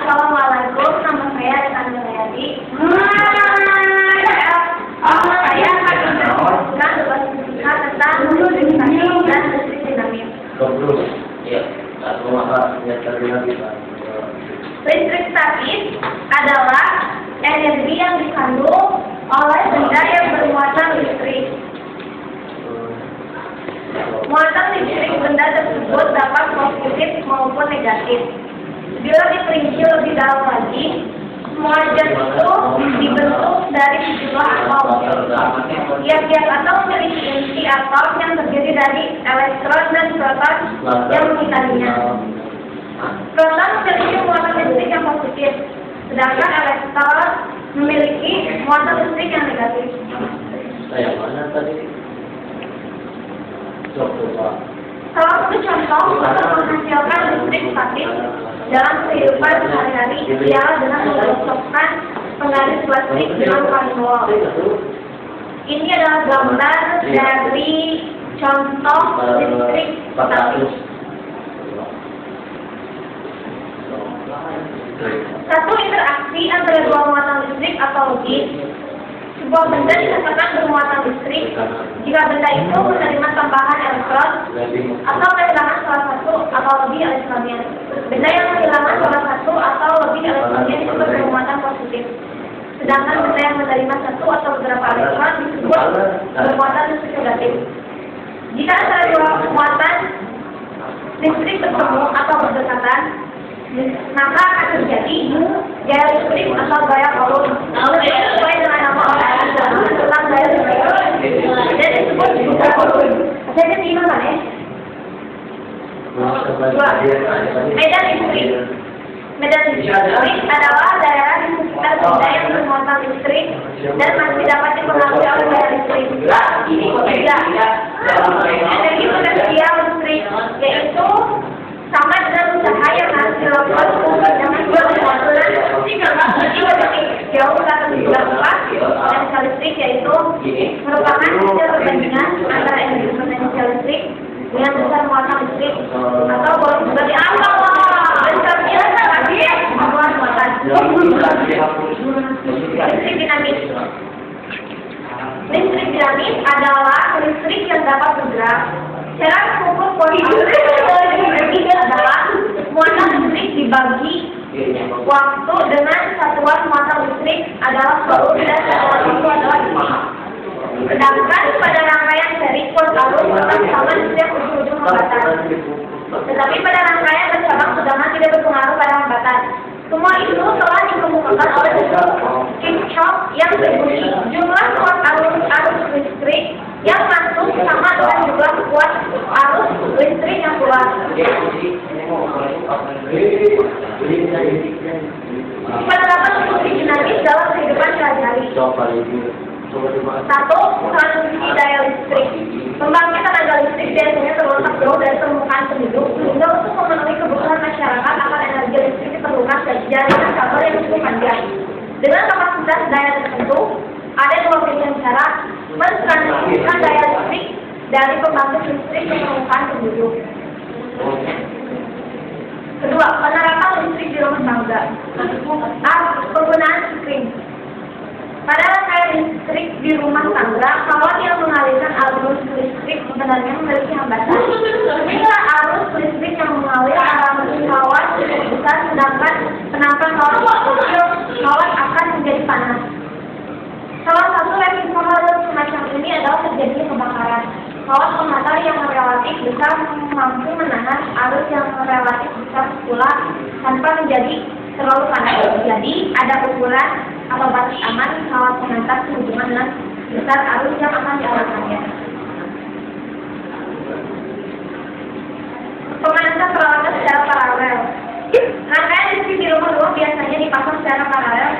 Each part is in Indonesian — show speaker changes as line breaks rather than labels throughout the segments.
Assalamualaikum, nama saya Rekan Mulyadi. Saya akan menjelaskan beberapa tentang listrik dan listrik dinamis. Listrik statis adalah energi yang dikandung oleh benda yang bermuatan listrik. Muatan listrik benda tersebut dapat positif maupun negatif. Bila diperinci lebih dalam lagi, semua zat itu dibentuk dari sejumlah atom. Tiap-tiap atom memiliki inti atom yang terdiri dari elektron dan proton yang mengitarinya. Proton memiliki muatan listrik yang positif, sedangkan elektron memiliki muatan listrik yang negatif.
Yang mana tadi?
Salah satu contoh untuk menghasilkan listrik statis dalam kehidupan sehari-hari ialah dengan menggosokkan penggaris plastik dengan kalimol. Ini adalah gambar dari contoh listrik statis. Satu interaksi antara dua muatan listrik atau lebih. Sebuah benda dikatakan bermuatan listrik jika benda itu menerima tambahan elektron atau kehilangan salah satu atau lebih elektronnya. Benda yang kehilangan salah satu atau lebih elektronnya disebut bermuatan positif. Sedangkan benda yang menerima satu atau beberapa elektron disebut bermuatan listrik negatif. Jika antara dua muatan listrik bertemu atau berdekatan, maka akan terjadi gaya listrik atau gaya Coulomb. Sesuai dengan nama orang tentang gaya listrik dan disebut juga Coulomb. Jadi di mana ya? Medan listrik. Medan listrik adalah daerah di sekitar benda yang bermuatan listrik dan masih dapat dipengaruhi oleh gaya listrik. Energi potensial listrik yaitu sama dengan usaha yang harus dilakukan dengan dua kemampuan 3 detik jauh ke atas potensial listrik, yaitu merupakan hasil perbandingan antara energi potensial listrik dengan besar muatan listrik atau boleh juga dianggap besarnya muatan muatan. Listrik dinamis. Listrik dinamis adalah listrik yang dapat bergerak. Cara mengukur kualitas listrik adalah muatan listrik dibagi waktu dengan satuan muatan listrik adalah volt dan satuan waktu adalah detik. Sedangkan pada rangkaian seri volt arus tetap sama di setiap ujung-ujung hambatan. Tetapi pada rangkaian bercabang sudahan tidak berpengaruh pada hambatan. Semua itu telah dikemukakan oleh Kirchhoff yang berbunyi jumlah kuat arus listrik yang masuk sama dengan jumlah kuat arus listrik yang keluar. Penerapan listrik dinamis dalam kehidupan sehari-hari. 1. Transmisi daya listrik. Pembangkit tenaga listrik biasanya terletak jauh dari permukaan penduduk, sehingga untuk memenuhi kebutuhan masyarakat akan energi listrik diperlukan jaringan kabel yang cukup panjang. Dengan kapasitas daya tertentu, ada dua pilihan cara mentransmisikan daya listrik dari pembangkit listrik ke permukaan penduduk. Kedua, penerapan listrik di rumah tangga. A. Penggunaan skrin. Pada rangkaian listrik di rumah tangga, kawat yang mengalirkan arus listrik sebenarnya memiliki hambatan. Jika arus listrik yang mengalir arah kawat cukup besar, sedangkan penampilan kawat kecil, kawat akan menjadi panas. Salah satu resiko hal semacam ini adalah terjadinya kebakaran. Kawat pematar yang relatif besar mampu menahan arus yang relatif besar pula tanpa menjadi terlalu panas. Jadi ada ukuran atau batas aman kawat pengantar sehubungan dengan besar arus yang akan dialirkannya. Pemancar peralatan secara paralel. Rangkaian listrik di rumah biasanya dipasang secara paralel.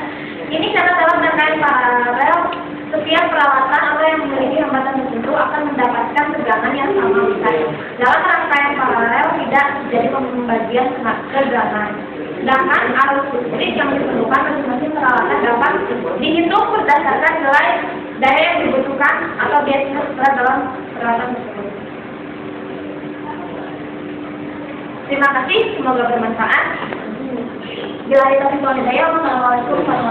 Ini karena dalam rangkaian paralel, setiap peralatan atau yang memiliki hambatan tertentu akan mendapatkan tegangan yang sama besar. Dalam rangkaian paralel tidak terjadi pembagian tegangan. Sedangkan arus listrik yang diperlukan masing-masing peralatan dapat dihitung berdasarkan nilai daya yang dibutuhkan atau biasanya tertera dalam peralatan tersebut. Terima kasih, semoga bermanfaat. Bila kita Wassalamualaikum warahmatullahi